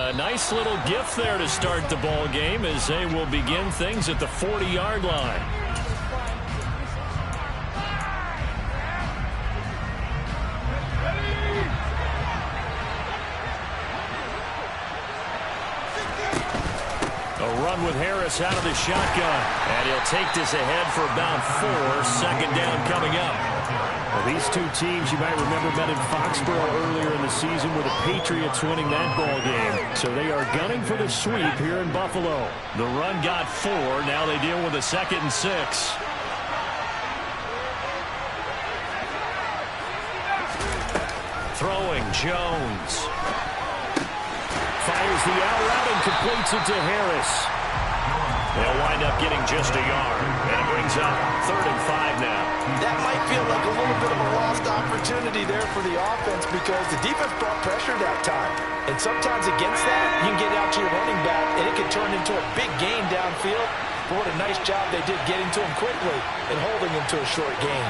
A nice little gift there to start the ball game as they will begin things at the 40-yard line. A run with Harris out of the shotgun. And he'll take this ahead for about 4. Second down coming up. Well, these two teams, you might remember, met in Foxborough earlier in the season with the Patriots winning that ball game. So they are gunning for the sweep here in Buffalo. The run got 4. Now they deal with a 2nd and 6. Throwing Jones. Fires the out route and completes it to Harris. They'll wind up getting just a yard. And it brings up 3rd and 5 now. That might feel like a little bit of a lost opportunity there for the offense because the defense brought pressure that time. And sometimes against that, you can get out to your running back, and it can turn into a big gain downfield. But what a nice job they did getting to him quickly and holding him to a short gain.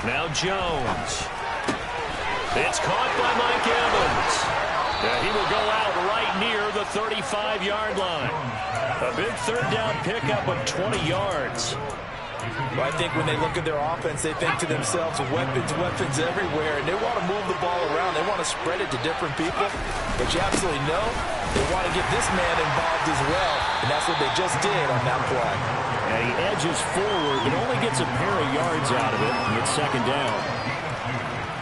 Now Jones. It's caught by Mike Evans. He will go out right near the 35-yard line. A big 3rd down pickup of 20 yards. Well, I think when they look at their offense, they think to themselves, weapons everywhere, and they want to move the ball around. They want to spread it to different people. But you absolutely know they want to get this man involved as well, and that's what they just did on that play. And he edges forward, but only gets a pair of yards out of it, and it's 2nd down.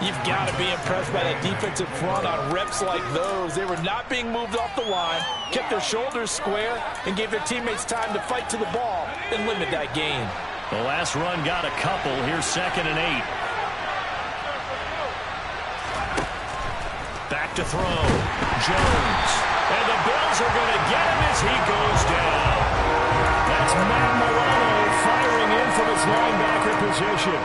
You've got to be impressed by that defensive front on reps like those. They were not being moved off the line, kept their shoulders square, and gave their teammates time to fight to the ball and limit that gain. The last run got a couple. Here's 2nd and 8. Back to throw. Jones. And the Bills are going to get him as he goes down. That's Matt Milano firing in from his linebacker position.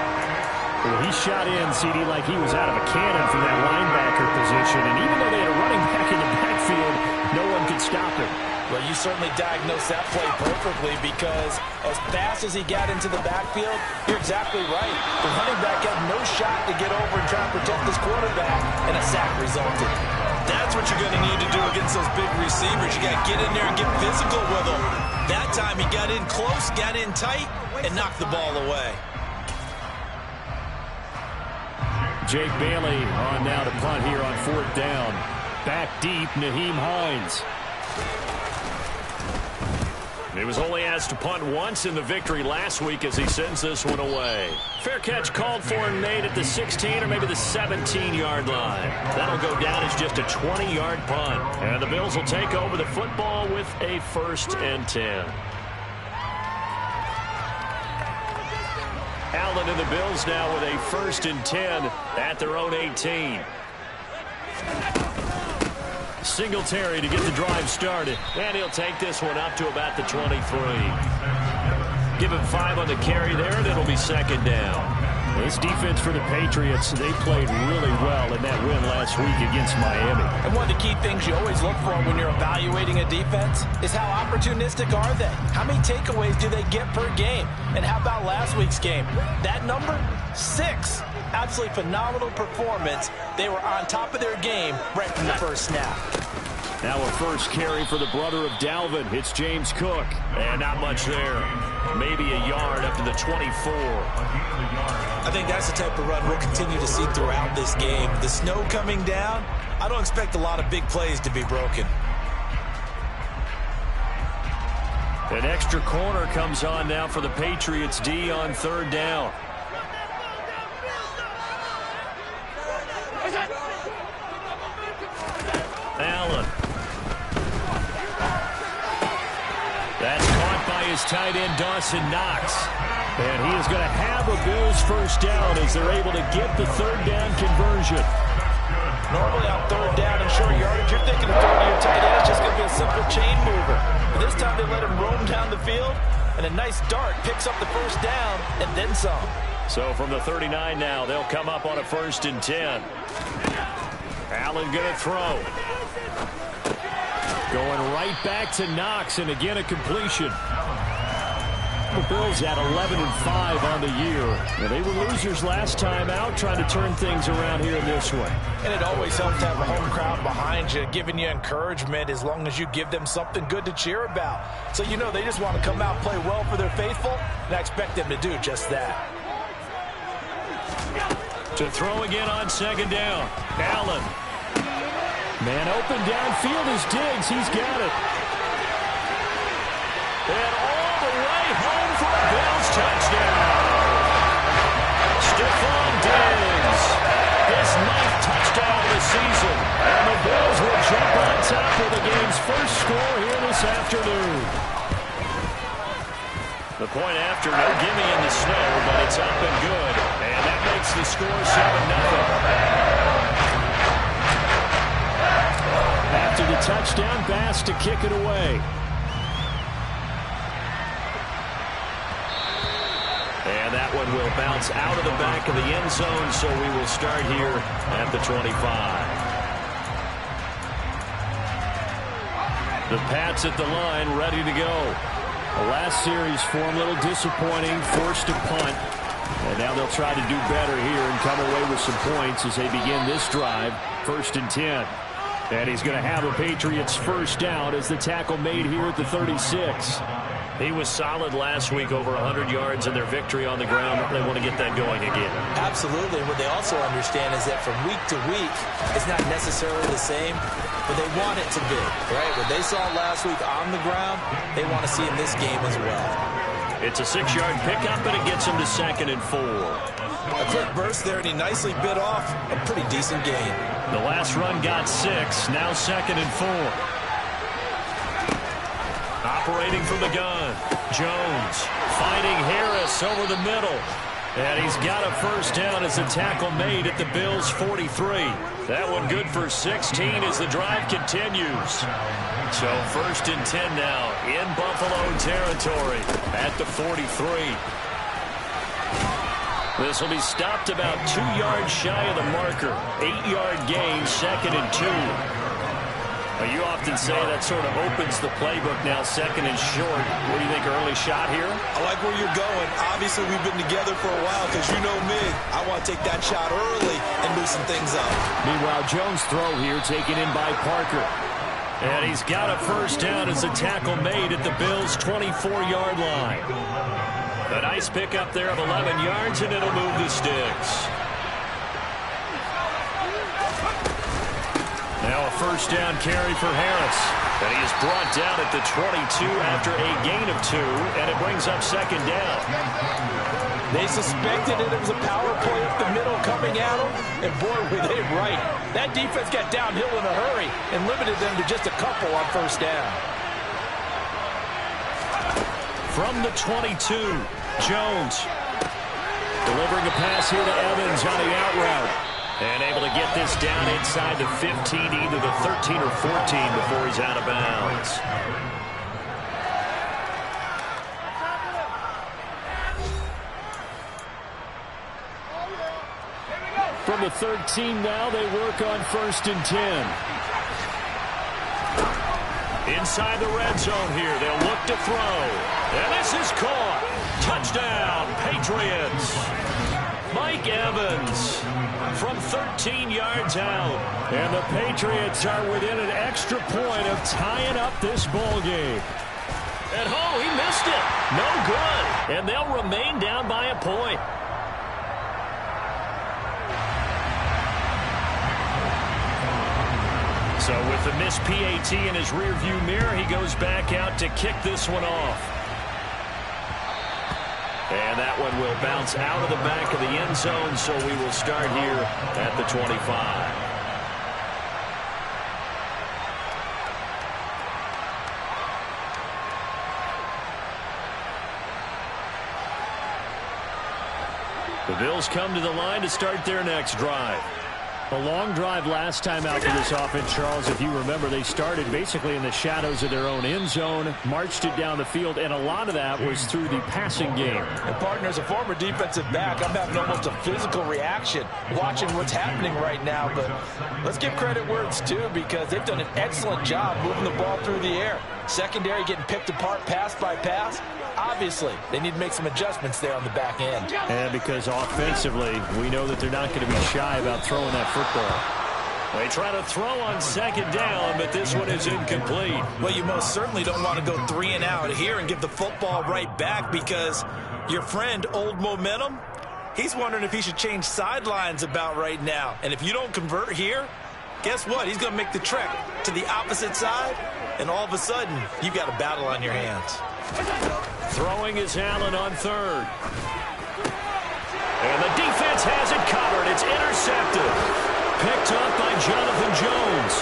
Well, he shot in, CD, like he was out of a cannon from that linebacker position. And even though they had a running back in the backfield, no one could stop him. Well, you certainly diagnosed that play perfectly because as fast as he got into the backfield, you're exactly right. The running back had no shot to get over and try and protect his quarterback, and a sack resulted. That's what you're going to need to do against those big receivers. You got to get in there and get physical with them. That time he got in close, got in tight, and knocked the ball away. Jake Bailey on now to punt here on 4th down. Back deep, Nyheim Hines. He was only asked to punt once in the victory last week as he sends this one away. Fair catch called for and made at the 16 or maybe the 17-yard line. That'll go down as just a 20-yard punt. And the Bills will take over the football with a 1st and 10. Allen and the Bills now with a 1st and 10 at their own 18. Singletary to get the drive started. And he'll take this one up to about the 23. Give him 5 on the carry there, and it'll be 2nd down. This defense for the Patriots, they played really well in that win last week against Miami. And one of the key things you always look for when you're evaluating a defense is how opportunistic are they? How many takeaways do they get per game? And how about last week's game? That number? 6. Absolutely phenomenal performance. They were on top of their game right from the first snap. Now a first carry for the brother of Dalvin. It's James Cook. And not much there. Maybe a yard up to the 24. I think that's the type of run we'll continue to see throughout this game. The snow coming down, I don't expect a lot of big plays to be broken. An extra corner comes on now for the Patriots D on 3rd down. Allen. That's caught by his tight end, Dawson Knox. And he is going to have a Bills 1st down as they're able to get the 3rd down conversion. Normally on 3rd down and short yardage, you're thinking of throwing to your tight end. It's just going to be a simple chain mover. But this time they let him roam down the field, and a nice dart picks up the 1st down and then some. So from the 39 now, they'll come up on a 1st and 10. Allen going to throw. Going right back to Knox, and again a completion. The Bills at 11-5 on the year. Now, they were losers last time out, trying to turn things around here in this one. And it always helps to have a home crowd behind you, giving you encouragement as long as you give them something good to cheer about. So you know they just want to come out and play well for their faithful, and I expect them to do just that. To throw again on second down. Allen. Man open downfield is Diggs. He's got it. And all the way home for a Bills touchdown. Stephon Diggs. His 9th touchdown of the season. And the Bills will jump on top of the game's first score here this afternoon. The point after, no gimme in the snow, but it's up and good. And that makes the score 7-0. After the touchdown, Bass to kick it away. And that one will bounce out of the back of the end zone, so we will start here at the 25. The Pats at the line, ready to go. The last series for him, a little disappointing, forced to punt. And now they'll try to do better here and come away with some points as they begin this drive, 1st and 10. And he's going to have a Patriots first down as the tackle made here at the 36. He was solid last week, over 100 yards in their victory on the ground. They want to get that going again. Absolutely. What they also understand is that from week to week, it's not necessarily the same, but they want it to be, right? What they saw last week on the ground, they want to see in this game as well. It's a 6-yard pickup, and it gets him to 2nd and 4. A quick burst there, and he nicely bit off a pretty decent gain. The last run got 6, now 2nd and 4. Operating from the gun, Jones finding Harris over the middle. And he's got a first down as a tackle made at the Bills' 43. That one good for 16 as the drive continues. So 1st and 10 now in Buffalo territory at the 43. This will be stopped about 2 yards shy of the marker. 8-yard gain, 2nd and 2. Well, you often say that sort of opens the playbook now, 2nd and short. What do you think, early shot here? I like where you're going. Obviously, we've been together for a while because you know me. I want to take that shot early and loosen things up. Meanwhile, Jones' throw here taken in by Parker. And he's got a first down as a tackle made at the Bills' 24-yard line. A nice pickup there of 11 yards, and it'll move the sticks. Now a first down carry for Harris. And he is brought down at the 22 after a gain of 2, and it brings up 2nd down. They suspected it was a power play up the middle coming at them, and boy, were they right. That defense got downhill in a hurry and limited them to just a couple on first down. From the 22, Jones delivering a pass here to Evans on the out route. And able to get this down inside the 15, either the 13 or 14 before he's out of bounds. From the 13 now, they work on 1st and 10. Inside the red zone here, they'll look to throw. And this is caught. Touchdown, Patriots. Mike Evans from 13 yards out. And the Patriots are within an extra point of tying up this ball game. And oh, he missed it. No good. And they'll remain down by a point. So with the missed PAT in his rearview mirror, he goes back out to kick this one off. And that one will bounce out of the back of the end zone, so we will start here at the 25. The Bills come to the line to start their next drive. A long drive last time out for this offense, Charles. If you remember, they started basically in the shadows of their own end zone, marched it down the field, and a lot of that was through the passing game. And partner, as a former defensive back, I'm having almost a physical reaction watching what's happening right now. But let's give credit where it's due, because they've done an excellent job moving the ball through the air. Secondary getting picked apart pass by pass. Obviously, they need to make some adjustments there on the back end. And because offensively, we know that they're not going to be shy about throwing that football. They try to throw on second down, but this one is incomplete. Well, you most certainly don't want to go 3 and out here and give the football right back, because your friend, Old Momentum, he's wondering if he should change sidelines about right now. And if you don't convert here, guess what? He's going to make the trek to the opposite side, and all of a sudden, you've got a battle on your hands. Throwing is Allen on third. And the defense has it covered. It's intercepted. Picked up by Jonathan Jones.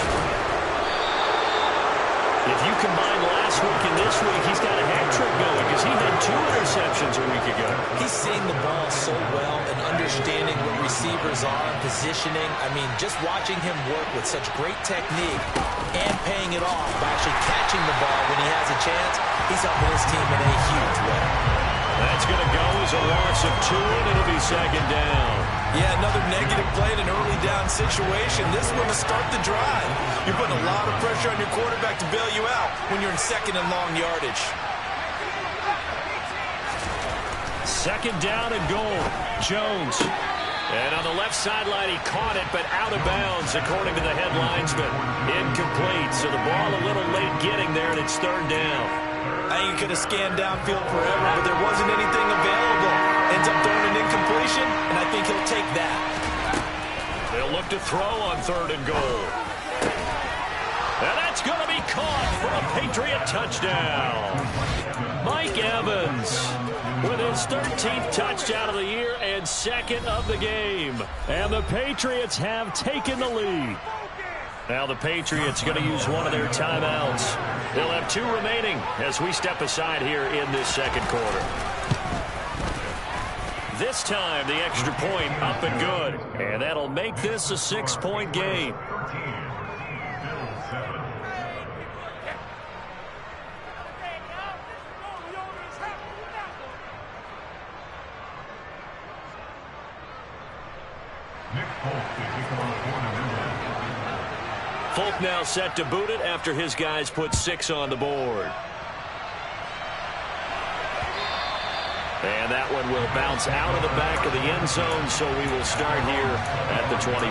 If you combine last week and this week, he's got a hat trick going, because he had 2 interceptions a week ago. He's seeing the ball so well and understanding what receivers are, positioning. I mean, just watching him work with such great technique and paying it off by actually catching the ball when he has a chance, he's helping his team in a huge way. That's going to go as a loss of 2, and it'll be second down. Yeah, another negative play in an early down situation. This one to start the drive. You're putting a lot of pressure on your quarterback to bail you out when you're in second and long yardage. Second down and goal. Jones. And on the left sideline, he caught it, but out of bounds, according to the head linesman. Incomplete, so the ball a little late getting there, and it's third down. I think he could have scanned downfield forever, but there wasn't anything available. Ends up throwing an incompletion, and I think he'll take that. They'll look to throw on third and goal. And that's going to be caught for a Patriot touchdown. Mike Evans with his 13th touchdown of the year and second of the game. And the Patriots have taken the lead. Now the Patriots going to use one of their timeouts. They'll have 2 remaining as we step aside here in this second quarter. This time the extra point up and good. And that'll make this a 6-point game. Folk now set to boot it after his guys put 6 on the board. And that one will bounce out of the back of the end zone, so we will start here at the 25.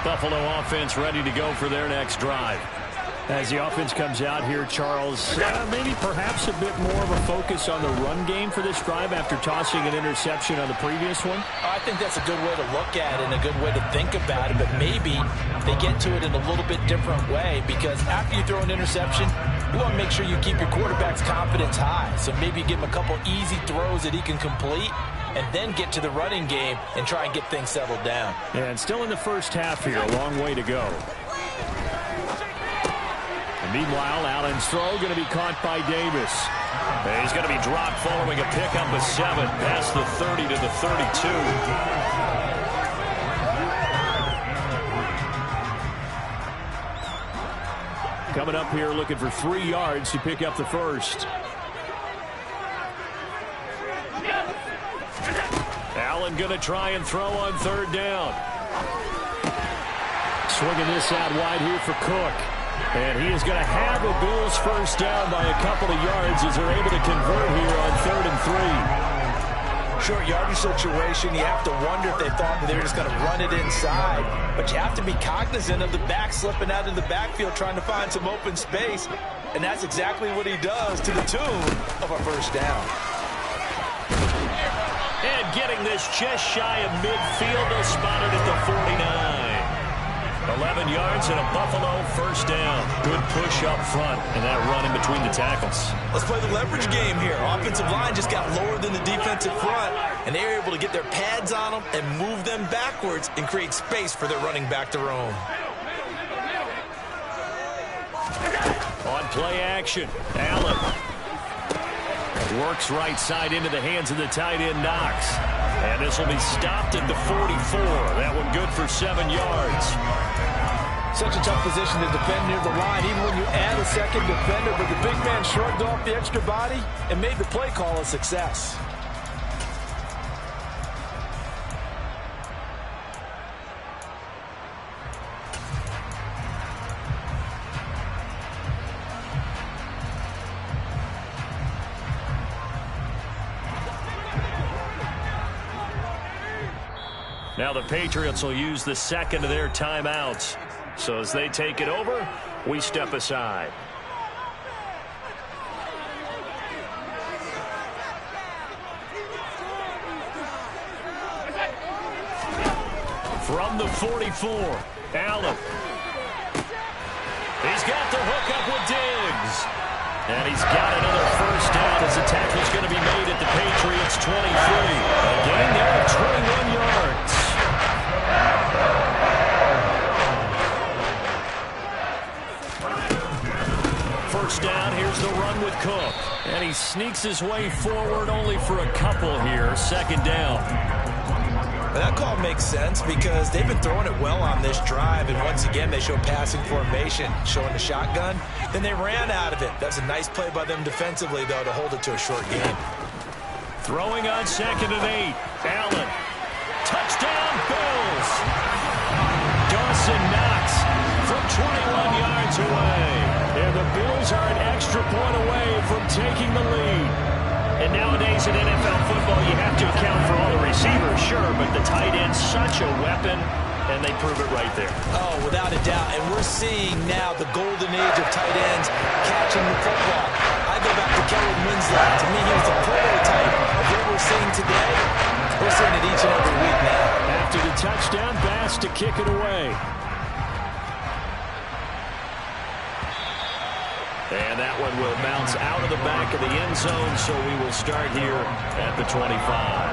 Buffalo offense ready to go for their next drive. As the offense comes out here, Charles, maybe perhaps a bit more of a focus on the run game for this drive after tossing an interception on the previous one? I think that's a good way to look at it and a good way to think about it, but maybe they get to it in a little bit different way, because after you throw an interception, you want to make sure you keep your quarterback's confidence high. So maybe give him a couple easy throws that he can complete, and then get to the running game and try and get things settled down. And still in the first half here, a long way to go. Meanwhile, Allen's throw going to be caught by Davis. And he's going to be dropped following a pickup of 7 past the 30 to the 32. Coming up here looking for 3 yards to pick up the first. Allen going to try and throw on third down. Swinging this out wide here for Cook. And he is going to have the Bills first down by a couple of yards as they're able to convert here on 3rd and 3. Short yardage situation, you have to wonder if they thought that they were just going to run it inside. But you have to be cognizant of the back slipping out of the backfield trying to find some open space. And that's exactly what he does, to the tune of a first down. And getting this just shy of midfield, they'll spot it at the 49. 11 yards and a Buffalo first down. Good push up front and that run in between the tackles. Let's play the leverage game here. Offensive line just got lower than the defensive front, and they were able to get their pads on them and move them backwards and create space for their running back to roam. On play action, Allen works right side into the hands of the tight end, Knox. And this will be stopped at the 44. That one good for 7 yards. Such a tough position to defend near the line, even when you add a second defender. But the big man shrugged off the extra body and made the play call a success. Now the Patriots will use the second of their timeouts. So as they take it over, we step aside. From the 44, Allen. He's got the hook up with Diggs. And he's got another first down as the tackle's going to be made at the Patriots' 23. A gain there of 21 yards. First down, here's the run with Cook. And he sneaks his way forward only for a couple here. Second down. That call makes sense because they've been throwing it well on this drive, and once again they show passing formation, showing the shotgun. Then they ran out of it. That's a nice play by them defensively, though, to hold it to a short game. Throwing on 2nd and 8. Allen. Touchdown, Bills. Dawson Knox from 21 yards away. And the Bills are an extra point away from taking the lead. And nowadays in NFL football, you have to account for all the receivers, sure, but the tight end's such a weapon, and they prove it right there. Oh, without a doubt. And we're seeing now the golden age of tight ends catching the football. I go back to Kellen Winslow. To me, he was the prototype of what we're seeing today. We're seeing it each and every week now. After the touchdown pass to kick it away. And that one will bounce out of the back of the end zone, so we will start here at the 25.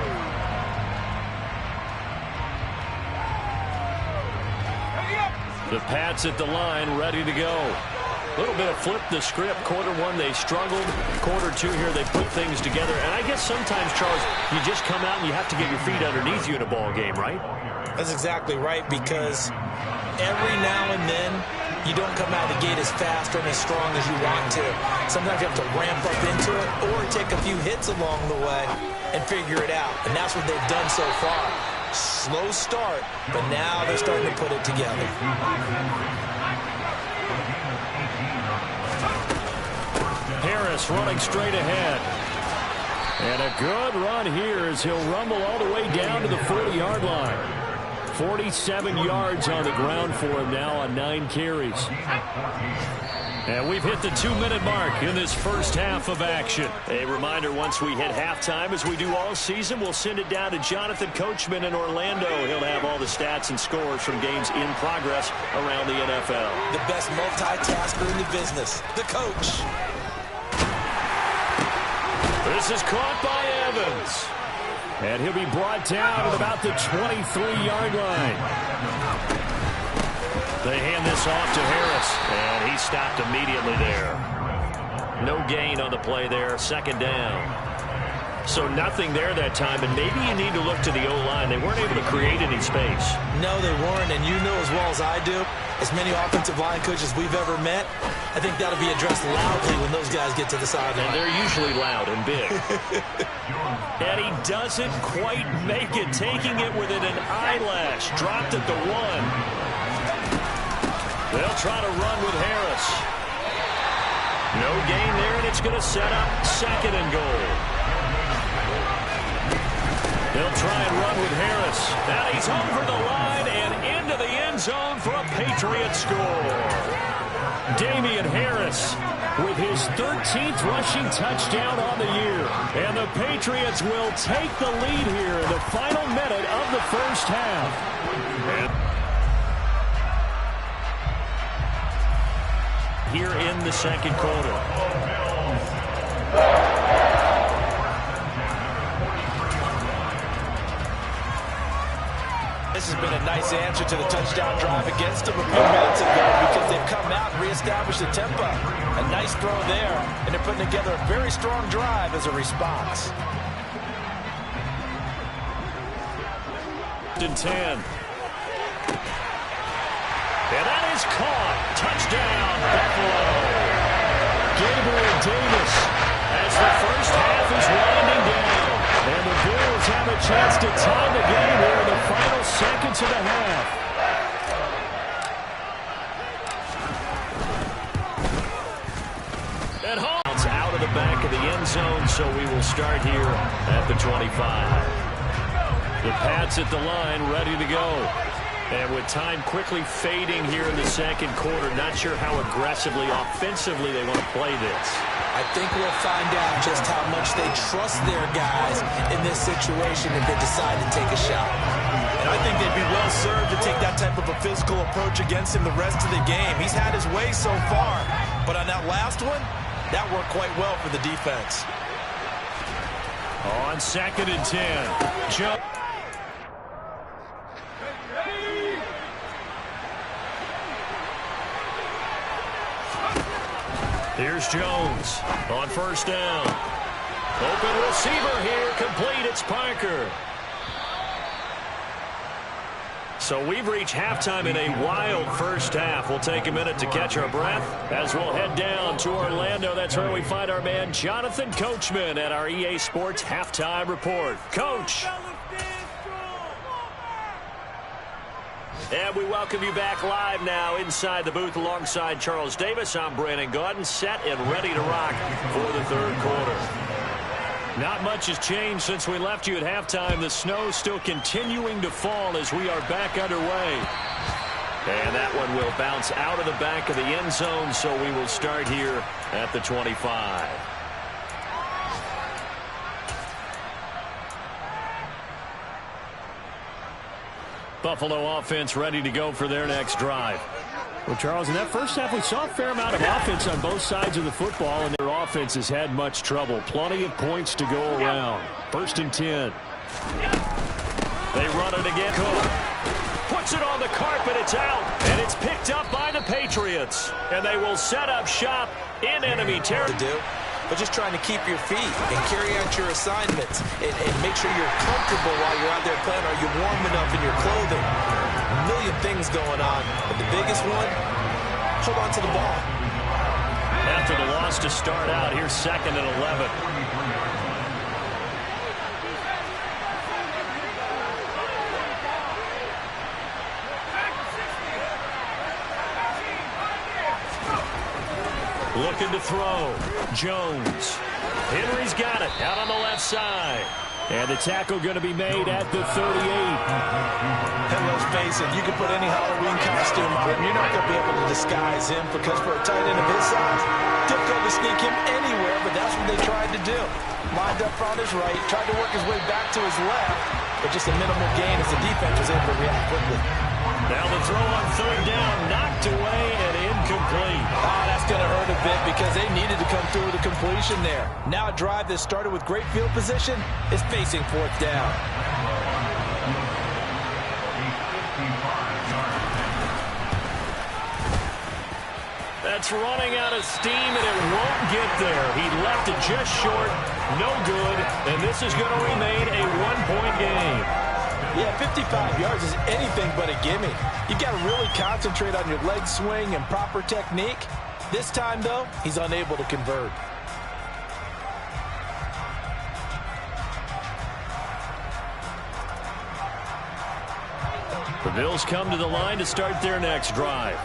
The Pats at the line, ready to go. A little bit of flip the script. Quarter one, they struggled. Quarter two here, they put things together. And I guess sometimes, Charles, you just come out and you have to get your feet underneath you in a ball game, right? That's exactly right, because every now and then, you don't come out of the gate as fast or as strong as you want to. Sometimes you have to ramp up into it or take a few hits along the way and figure it out. And that's what they've done so far. Slow start, but now they're starting to put it together. Harris running straight ahead. And a good run here as he'll rumble all the way down to the 40-yard line. 47 yards on the ground for him now on 9 carries. And we've hit the 2-minute mark in this first half of action. A reminder, once we hit halftime, as we do all season, we'll send it down to Jonathan Coachman in Orlando. He'll have all the stats and scores from games in progress around the NFL. The best multitasker in the business, the coach. This is caught by Evans. And he'll be brought down at about the 23-yard line. They hand this off to Harris, and he stopped immediately there. No gain on the play there, second down. So nothing there that time, and maybe you need to look to the O-line. They weren't able to create any space. No, they weren't, and you know as well as I do, as many offensive line coaches we've ever met, I think that'll be addressed loudly when those guys get to the sideline. And they're usually loud and big. And he doesn't quite make it, taking it within an eyelash. Dropped at the 1. They'll try to run with Harris. No gain there, and it's going to set up 2nd and goal. They'll try and run with Harris. And he's over the line and into the end zone for a Patriots score. Damian Harris with his 13th rushing touchdown on the year. And the Patriots will take the lead here in the final minute of the first half. And here in the second quarter. has been a nice answer to the touchdown drive against them a few minutes ago because they've come out and reestablished the tempo. A nice throw there, and they're putting together a very strong drive as a response. 10. And that is caught. Touchdown, Buffalo. Gabriel Davis as the first half is winding down. And the Bills have a chance to tie the game here in the final seconds of the half. And Hall's out of the back of the end zone, so we will start here at the 25. The Pats at the line, ready to go. And with time quickly fading here in the second quarter, not sure how aggressively, offensively they want to play this. I think we'll find out just how much they trust their guys in this situation if they decide to take a shot. And I think they'd be well served to take that type of a physical approach against him the rest of the game. He's had his way so far, but on that last one, that worked quite well for the defense. On 2nd and 10, Joe. Here's Jones on 1st down. Open receiver here, complete. It's Parker. So we've reached halftime in a wild first half. We'll take a minute to catch our breath as we'll head down to Orlando. That's where we find our man Jonathan Coachman at our EA Sports Halftime Report. Coach. And we welcome you back live now inside the booth alongside Charles Davis. I'm Brandon Gaudin, set and ready to rock for the third quarter. Not much has changed since we left you at halftime. The snow still continuing to fall as we are back underway. And that one will bounce out of the back of the end zone, so we will start here at the 25. Buffalo offense ready to go for their next drive. Well, Charles, in that first half, we saw a fair amount of offense on both sides of the football, and their offense has had much trouble. Plenty of points to go around. 1st and 10. They run it again. Cook puts it on the carpet. It's out, and it's picked up by the Patriots. And they will set up shop in enemy territory. But just trying to keep your feet and carry out your assignments and make sure you're comfortable while you're out there playing. Are you warm enough in your clothing? A million things going on. But the biggest one, hold on to the ball. After the loss to start out, here's 2nd and 11. Looking to throw. Jones. Henry's got it out on the left side. And the tackle going to be made at the 38. And let's face it, you can put any Halloween costume on him. You're not going to be able to disguise him because for a tight end of his size, difficult to sneak him anywhere, but that's what they tried to do. Lined up on his right, tried to work his way back to his left, but just a minimal gain as the defense was able to react quickly. Now the throw on 3rd down, knocked away and incomplete. Oh, that's going to hurt a bit because they needed to come through with a completion there. Now a drive that started with great field position is facing 4th down. That's running out of steam, and it won't get there. He left it just short, no good, and this is going to remain a 1-point game. Yeah, 55 yards is anything but a gimme. You've got to really concentrate on your leg swing and proper technique. This time, though, he's unable to convert. The Bills come to the line to start their next drive.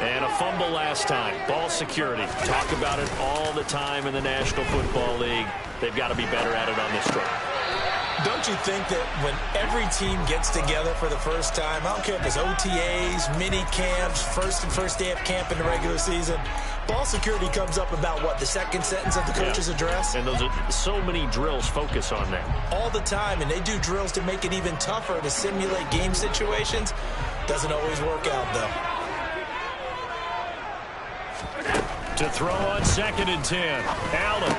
And a fumble last time. Ball security. Talk about it all the time in the National Football League. They've got to be better at it on this drive. Don't you think that when every team gets together for the first time, I don't care if it's OTAs, mini camps, first day of camp in the regular season, ball security comes up about, what, the second sentence of the coach's address? And those are so many drills focus on that. All the time, and they do drills to make it even tougher to simulate game situations. Doesn't always work out, though. To throw on 2nd and 10. Allen.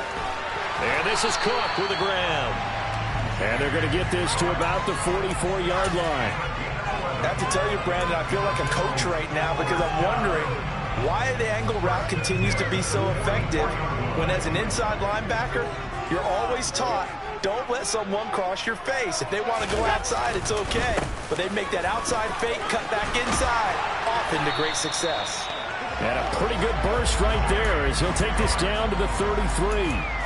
And this is Cook with the grab. And they're going to get this to about the 44-yard line. I have to tell you, Brandon, I feel like a coach right now because I'm wondering why the angle route continues to be so effective when as an inside linebacker, you're always taught, don't let someone cross your face. If they want to go outside, it's okay. But they make that outside fake, cut back inside, often to great success. And a pretty good burst right there as he'll take this down to the 33.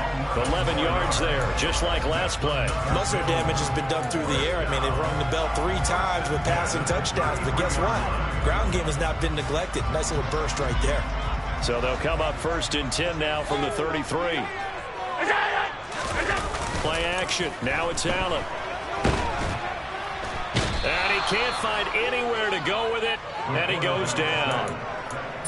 11 yards there, just like last play. Most of their damage has been done through the air. I mean, they've rung the bell 3 times with passing touchdowns. But guess what? Ground game has not been neglected. Nice little burst right there. So they'll come up 1st and 10 now from the 33. Play action. Now it's Allen. And he can't find anywhere to go with it. And he goes down.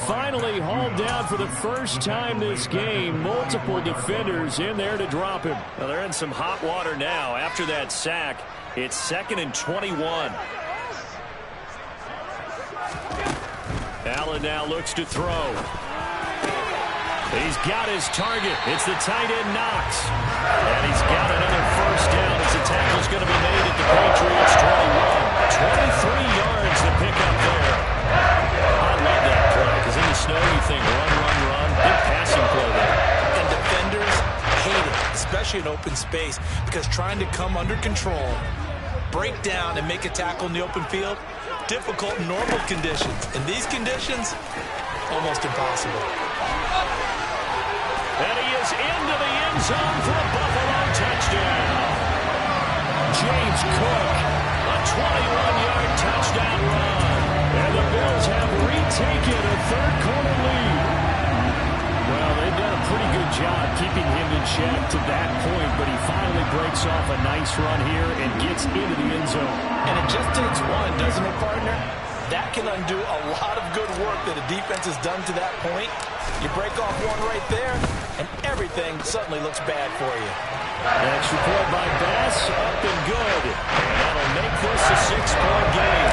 Finally hauled down for the first time this game. Multiple defenders in there to drop him. Well, they're in some hot water now. After that sack, it's 2nd and 21. Allen now looks to throw. He's got his target. It's the tight end Knox. And he's got another first down as the tackle's going to be made at the Patriots 21. 23 yards to pick up there. I love that play because in the snow you think run, run, run. Big passing play there. And defenders hate it, especially in open space, because trying to come under control, break down, and make a tackle in the open field, difficult in normal conditions. In these conditions, almost impossible. And he is into the end zone for a Buffalo touchdown. James Cook, a 21-yard touchdown run. And the Bills have retaken a third-quarter lead. Well, they've done a pretty good job keeping him in check to that point, but he finally breaks off a nice run here and gets into the end zone. And it just takes one, doesn't it, partner? That can undo a lot of good work that a defense has done to that point. You break off one right there, and everything suddenly looks bad for you. Extra point by Bass, up and good. And that'll make this a 6-point game.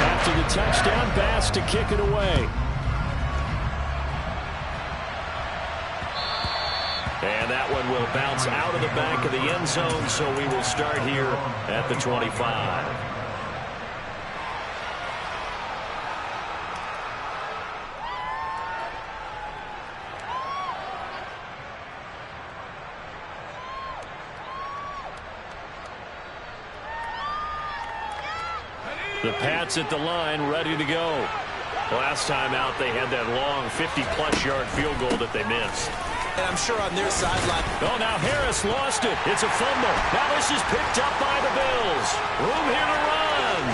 After the touchdown, Bass to kick it away. And that one will bounce out of the back of the end zone, so we will start here at the 25. The Pats at the line, ready to go. Last time out, they had that long 50-plus yard field goal that they missed. And I'm sure on their sideline. Oh, now Harris lost it. It's a fumble. Now this is picked up by the Bills. Room here to run.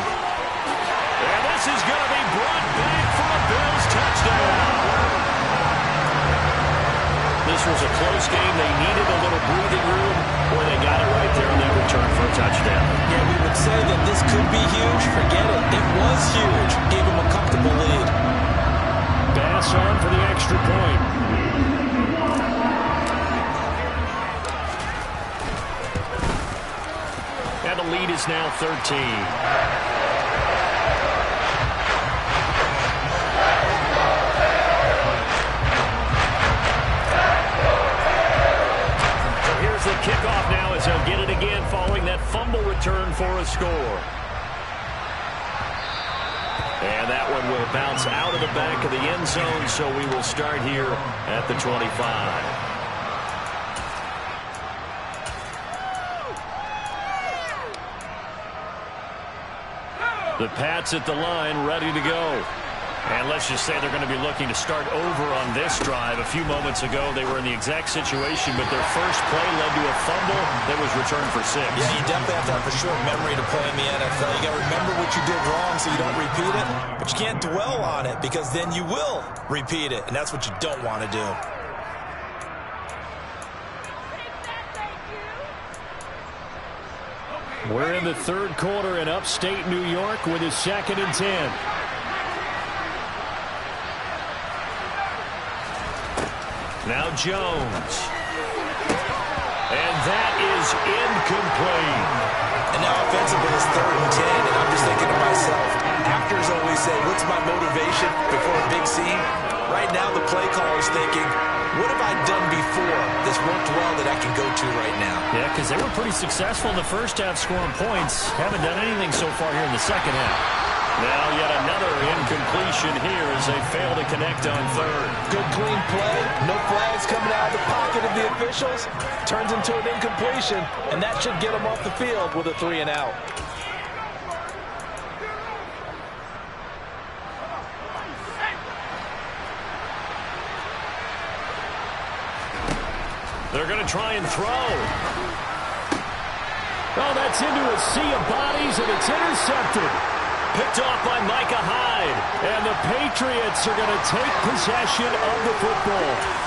And this is going to be brought back for a Bills touchdown. This was a close game. They needed a little breathing room, or they got it right there on that return for a touchdown. Yeah, we would say that this could be huge. Forget it. It was huge. Gave them a comfortable lead. Bass on for the extra point. And the lead is now 13. The kickoff now as he'll get it again following that fumble return for a score. And that one will bounce out of the back of the end zone, so we will start here at the 25. The Pats at the line, ready to go. And let's just say they're going to be looking to start over on this drive. A few moments ago, they were in the exact situation, but their first play led to a fumble that was returned for 6. Yeah, you definitely have to have a short memory to play in the NFL. You got to remember what you did wrong so you don't repeat it, but you can't dwell on it because then you will repeat it, and that's what you don't want to do. We're in the third quarter in upstate New York with a 2nd and 10. Now Jones. And that is incomplete. And now offensively it's 3rd and 10, and I'm just thinking to myself, actors always say, what's my motivation before a big scene? Right now the play caller is thinking, what have I done before that's worked well that I can go to right now? Yeah, because they were pretty successful in the first half scoring points. Haven't done anything so far here in the second half. Now yet another incompletion here as they fail to connect on third. Good clean play. No flags coming out of the pocket of the officials. Turns into an incompletion, and that should get them off the field with a 3-and-out. They're going to try and throw. Oh, that's into a sea of bodies, and it's intercepted. Picked off by Micah Hyde. And the Patriots are going to take possession of the football.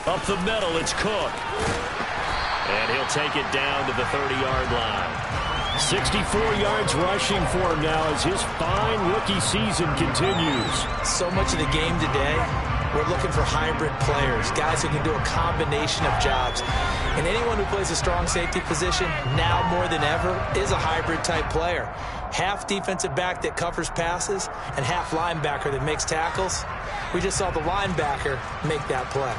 Up the middle, it's Cook. And he'll take it down to the 30-yard line. 64 yards rushing for him now as his fine rookie season continues. So much of the game today, we're looking for hybrid players, guys who can do a combination of jobs. And anyone who plays a strong safety position, now more than ever, is a hybrid-type player. Half defensive back that covers passes and half linebacker that makes tackles. We just saw the linebacker make that play.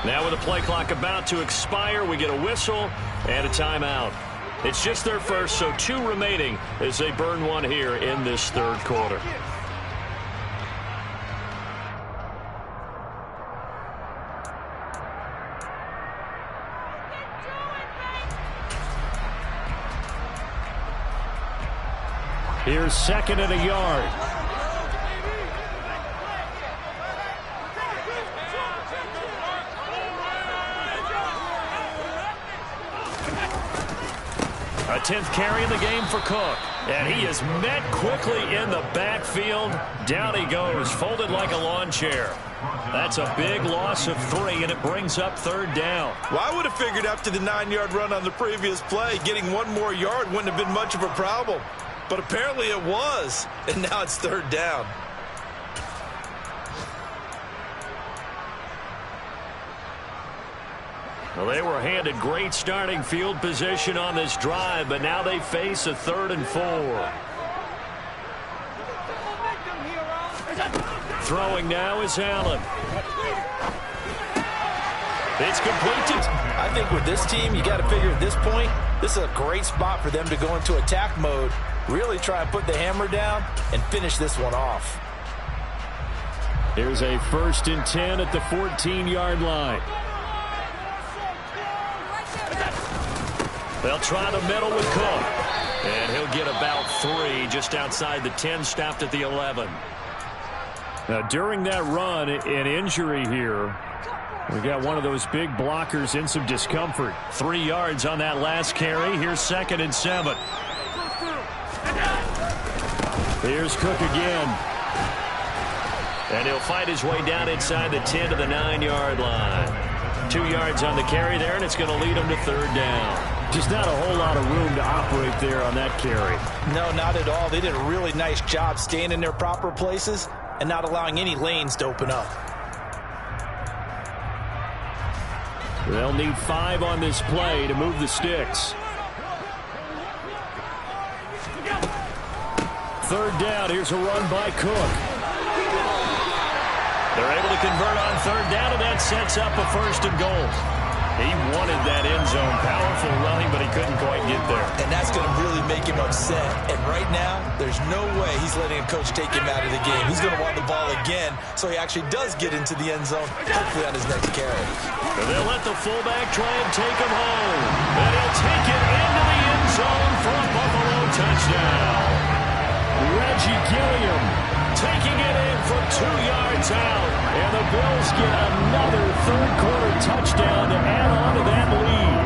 Now with the play clock about to expire, we get a whistle and a timeout. It's just their first, so 2 remaining as they burn one here in this third quarter. Here's second and a yard. A 10th carry in the game for Cook. And he is met quickly in the backfield. Down he goes, folded like a lawn chair. That's a big loss of 3, and it brings up third down. Well, I would have figured after the 9-yard run on the previous play, getting 1 more yard wouldn't have been much of a problem. But apparently it was, and now it's third down. Well, they were handed great starting field position on this drive, but now they face a 3rd and 4. Throwing now is Allen. It's complete. I think with this team, you got to figure at this point, this is a great spot for them to go into attack mode, really try and put the hammer down and finish this one off. Here's a 1st and 10 at the 14-yard line. They'll try the middle with Cook. And he'll get about 3 just outside the 10, stopped at the 11. Now, during that run, an injury here. We got one of those big blockers in some discomfort. 3 yards on that last carry. Here's 2nd and 7. Here's Cook again. And he'll fight his way down inside the 10 to the 9-yard line. 2 yards on the carry there, and it's going to lead him to third down. Just not a whole lot of room to operate there on that carry. No, not at all. They did a really nice job staying in their proper places and not allowing any lanes to open up. They'll need 5 on this play to move the sticks. Third down. Here's a run by Cook. They're able to convert on third down, and that sets up a 1st and goal. He wanted that end zone. Powerful running, but he couldn't quite get there. And that's going to really make him upset. And right now, there's no way he's letting a coach take him out of the game. He's going to want the ball again, so he actually does get into the end zone, hopefully on his next carry. And they'll let the fullback try and take him home. And he'll take it into the end zone for a Buffalo touchdown. Reggie Gilliam taking it in from 2 yards out. And the Bills get another third-quarter touchdown to add on to that lead.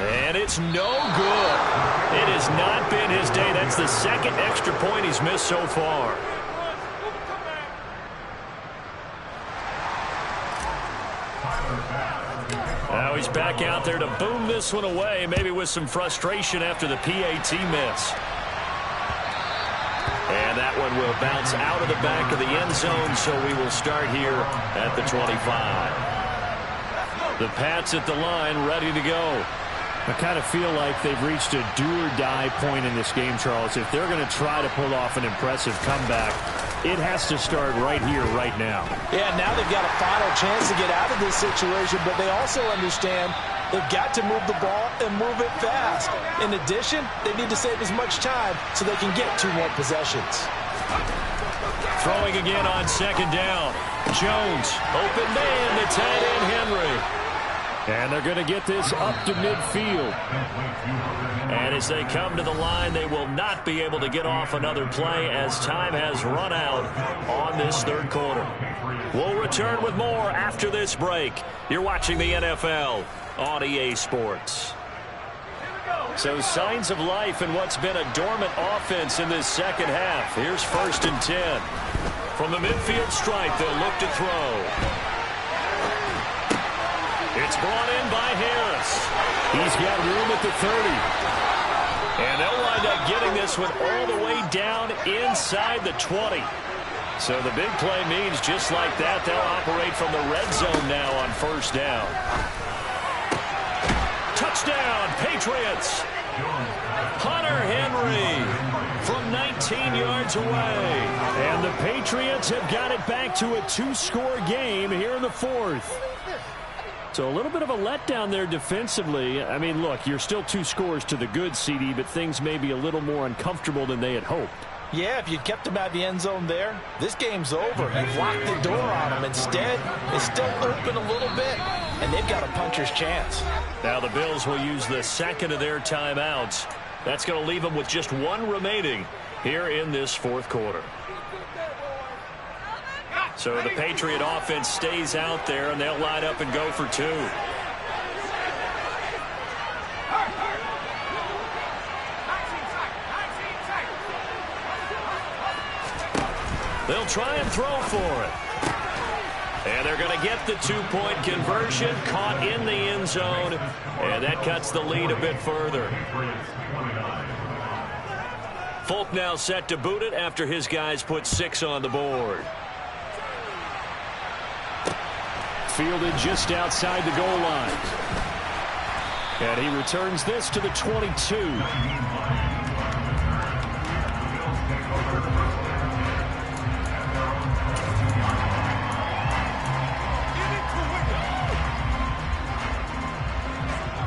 And it's no good. It has not been his day. That's the second extra point he's missed so far. Now he's back out there to boom this one away, maybe with some frustration after the PAT miss. And that one will bounce out of the back of the end zone, so we will start here at the 25. The Pats at the line, ready to go. I kind of feel like they've reached a do-or-die point in this game, Charles. If they're going to try to pull off an impressive comeback, it has to start right here, right now. Yeah, now they've got a final chance to get out of this situation, but they also understand they've got to move the ball and move it fast. In addition, they need to save as much time so they can get 2 more possessions. Throwing again on second down. Jones, open man to tight end Henry. And they're going to get this up to midfield. And as they come to the line, they will not be able to get off another play as time has run out on this third quarter. We'll return with more after this break. You're watching the NFL on EA Sports. So signs of life in what's been a dormant offense in this second half. Here's 1st and 10. From the midfield stripe, they'll look to throw. It's brought in by Harris. He's got room at the 30. And they'll wind up getting this one all the way down inside the 20. So the big play means just like that, they'll operate from the red zone now on 1st down. Touchdown, Patriots. Hunter Henry from 19 yards away. And the Patriots have got it back to a 2-score game here in the 4th. So a little bit of a letdown there defensively. I mean, look, you're still 2 scores to the good, CD, but things may be a little more uncomfortable than they had hoped. Yeah, if you'd kept them out of the end zone there, this game's over. You've locked the door on them. Instead, it's still open a little bit, and they've got a puncher's chance. Now the Bills will use the second of their timeouts. That's going to leave them with just 1 remaining here in this 4th quarter. So the Patriot offense stays out there, and they'll line up and go for 2. They'll try and throw for it. And they're going to get the 2-point conversion, caught in the end zone, and that cuts the lead a bit further. Folk now set to boot it after his guys put 6 on the board. Fielded just outside the goal line. And he returns this to the 22.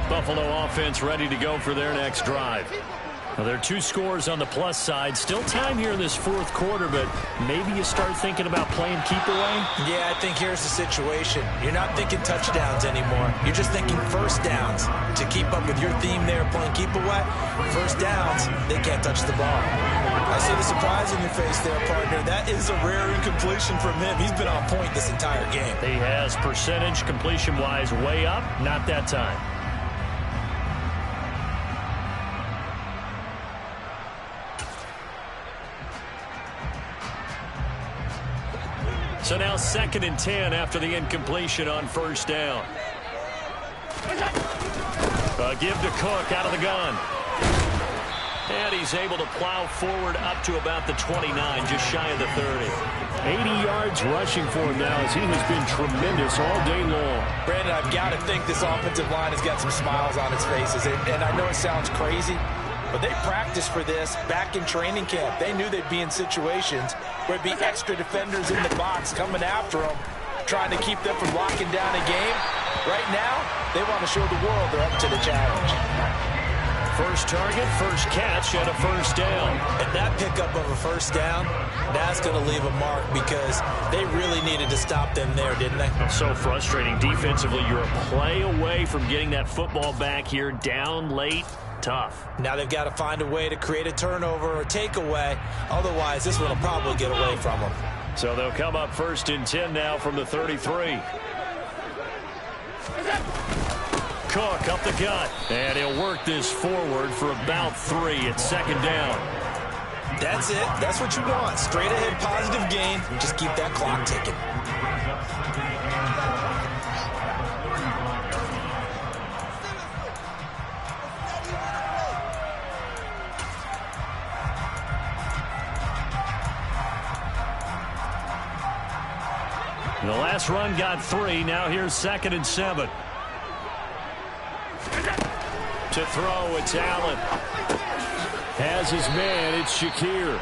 Buffalo offense ready to go for their next drive. Now, there are 2 scores on the plus side. Still time here in this 4th quarter, but maybe you start thinking about playing keep away? Yeah, I think here's the situation. You're not thinking touchdowns anymore. You're just thinking 1st downs. To keep up with your theme there, playing keep away, 1st downs, they can't touch the ball. I see the surprise in your face there, partner. That is a rare incompletion from him. He's been on point this entire game. He has percentage completion-wise way up. Not that time. So now 2nd and 10 after the incompletion on 1st down. Give to Cook out of the gun. And he's able to plow forward up to about the 29, just shy of the 30. 80 yards rushing for him now as he has been tremendous all day long. Brandon, I've got to think this offensive line has got some smiles on its faces. And I know it sounds crazy, but they practiced for this back in training camp. They knew they'd be in situations where it'd be extra defenders in the box coming after them, trying to keep them from locking down a game. Right now, they want to show the world they're up to the challenge. First target, first catch, and a 1st down. And that pickup of a 1st down, that's going to leave a mark because they really needed to stop them there, didn't they? So frustrating. Defensively, you're a play away from getting that football back here down late. Tough. Now they've got to find a way to create a turnover or takeaway. Otherwise, this one will probably get away from them. So they'll come up 1st and 10 now from the 33. Cook up the gut. And he'll work this forward for about 3 at second down. That's it. That's what you want. Straight ahead positive gain. Just keep that clock ticking. The last run got 3. Now here's 2nd and 7. To throw, it's Allen. Has his man, it's Shakir.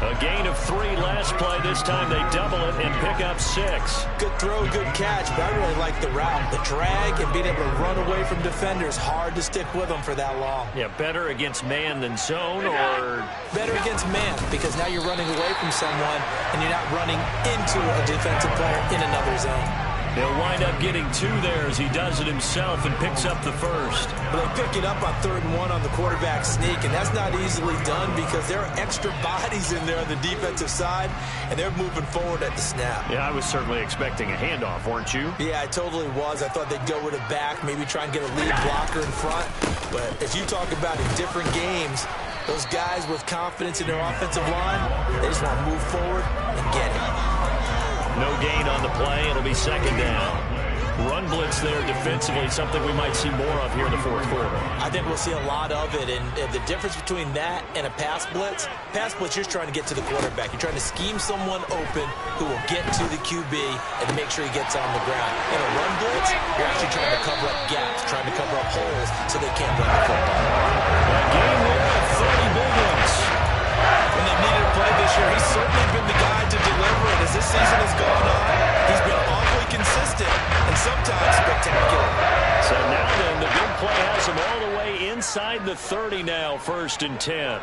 A gain of 3 last play. This time they double it and pick up 6. Good throw, good catch, but I really like the route. The drag and being able to run away from defenders. Hard to stick with them for that long. Yeah, better against man than zone, or? Better against man, because now you're running away from someone and you're not running into a defensive player in another zone. He'll wind up getting 2 there as he does it himself and picks up the first. But they pick it up on 3rd and 1 on the quarterback sneak, and that's not easily done because there are extra bodies in there on the defensive side, and they're moving forward at the snap. Yeah, I was certainly expecting a handoff, weren't you? Yeah, I totally was. I thought they'd go with it back, maybe try and get a lead blocker in front. But as you talk about in different games, those guys with confidence in their offensive line, they just want to move forward and get it. No gain on the play. It'll be 2nd down. Run blitz there defensively, something we might see more of here in the 4th quarter. I think we'll see a lot of it, and the difference between that and a pass blitz, you're trying to get to the quarterback. You're trying to scheme someone open who will get to the QB and make sure he gets on the ground. In a run blitz, you're actually trying to cover up gaps, trying to cover up holes so they can't run the football. A game there of 30 big ones. When they needed to play this year, he's certainly been the guy to deliver, and as this season has gone on, he's been awfully consistent and sometimes spectacular. So now then, the big play has him all the way inside the 30 now, 1st and 10.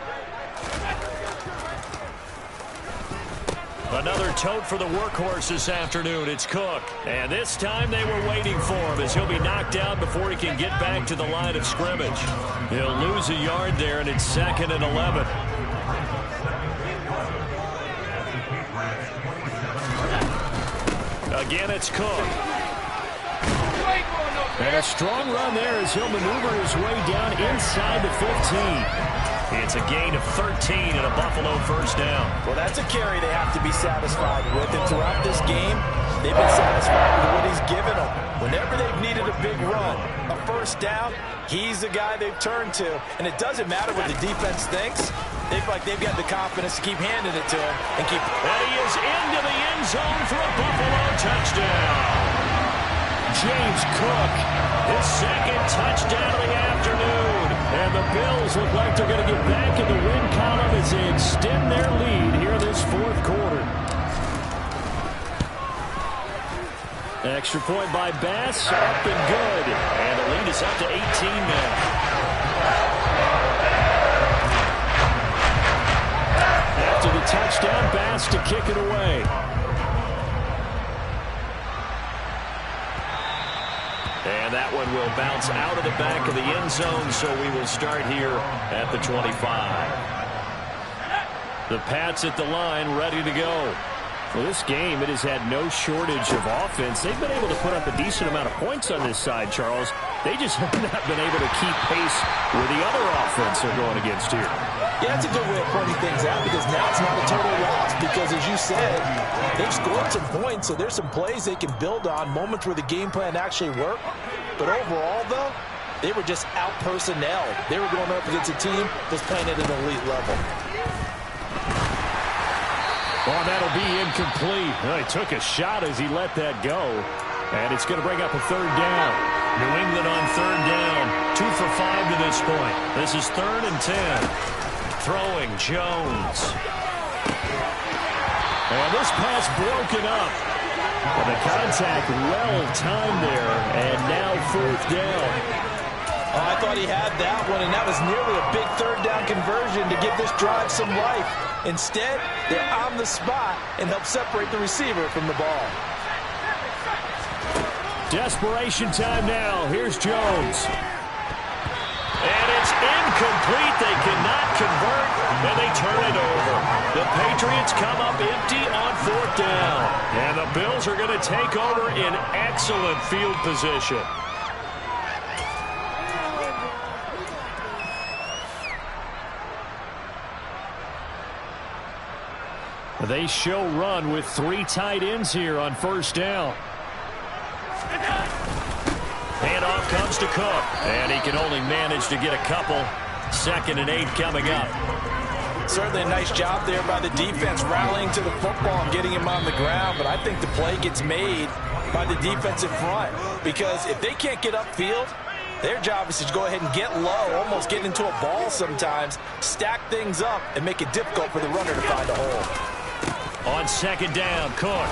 Another tote for the workhorse this afternoon. It's Cook. And this time they were waiting for him as he'll be knocked out before he can get back to the line of scrimmage. He'll lose a yard there, and it's 2nd and 11. Again, it's Cook. And a strong run there as he'll maneuver his way down inside the 15. It's a gain of 13 and a Buffalo 1st down. Well, that's a carry they have to be satisfied with. And throughout this game, they've been satisfied with what he's given them. Whenever they've needed a big run, a 1st down, he's the guy they've turned to. And it doesn't matter what the defense thinks. They feel like they've got the confidence to keep handing it to him and keep. And he is into the end zone for a Buffalo touchdown. James Cook, his 2nd touchdown of the afternoon. And the Bills look like they're going to get back in the win column as they extend their lead here in this 4th quarter. Extra point by Bass, up and good. And the lead is up to 18 now. After the touchdown, Bass to kick it away. And that one will bounce out of the back of the end zone, so we will start here at the 25. The Pats at the line, ready to go. Well, this game, it has had no shortage of offense. They've been able to put up a decent amount of points on this side, Charles. They just have not been able to keep pace with the other offense they're going against here. Yeah, that's a good way of pointing things out because now it's not a total loss because, as you said, they've scored some points, so there's some plays they can build on, moments where the game plan actually worked. But overall, though, they were just out-personnelled. They were going up against a team that's playing at an elite level. Oh, that'll be incomplete. Well, he took a shot as he let that go. And it's going to bring up a 3rd down. New England on 3rd down. 2 for 5 to this point. This is 3rd and 10. Throwing Jones. And this pass broken up. And the contact well timed there. And now 4th down. Oh, I thought he had that one, and that was nearly a big 3rd down conversion to give this drive some life. Instead, they're on the spot and help separate the receiver from the ball. Desperation time now. Here's Jones. And it's incomplete. They cannot convert, and they turn it over. The Patriots come up empty on 4th down. And the Bills are going to take over in excellent field position. They show run with 3 tight ends here on first down. Handoff comes to Cook, and he can only manage to get a couple. 2nd and 8 coming up. Certainly a nice job there by the defense rallying to the football and getting him on the ground, but I think the play gets made by the defensive front because if they can't get upfield, their job is to go ahead and get low, almost get into a ball sometimes, stack things up, and make it difficult for the runner to find a hole. On 2nd down, Cook.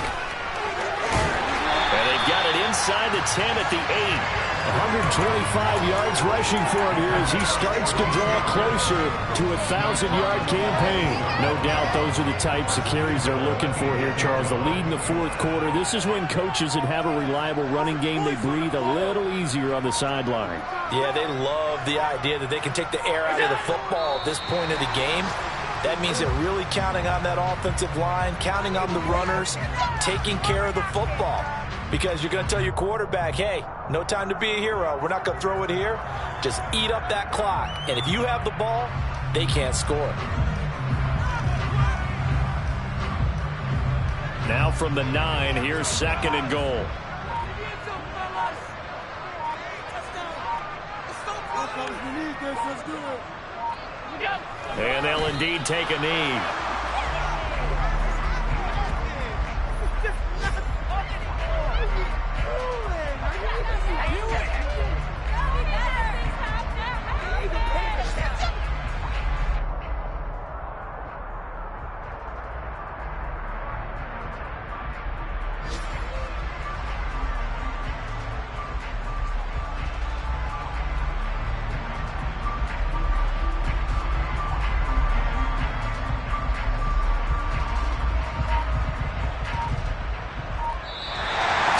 And they've got it inside the 10 at the 8. 125 yards rushing for him here as he starts to draw closer to a 1,000-yard campaign. No doubt those are the types of carries they're looking for here, Charles. The lead in the 4th quarter. This is when coaches that have a reliable running game, they breathe a little easier on the sideline. Yeah, they love the idea that they can take the air out of the football at this point of the game. That means they're really counting on that offensive line, counting on the runners, taking care of the football. Because you're going to tell your quarterback, hey, no time to be a hero. We're not going to throw it here. Just eat up that clock. And if you have the ball, they can't score. Now from the 9, here's 2nd and goal. And they'll indeed take a knee.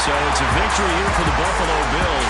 So it's a victory here for the Buffalo Bills.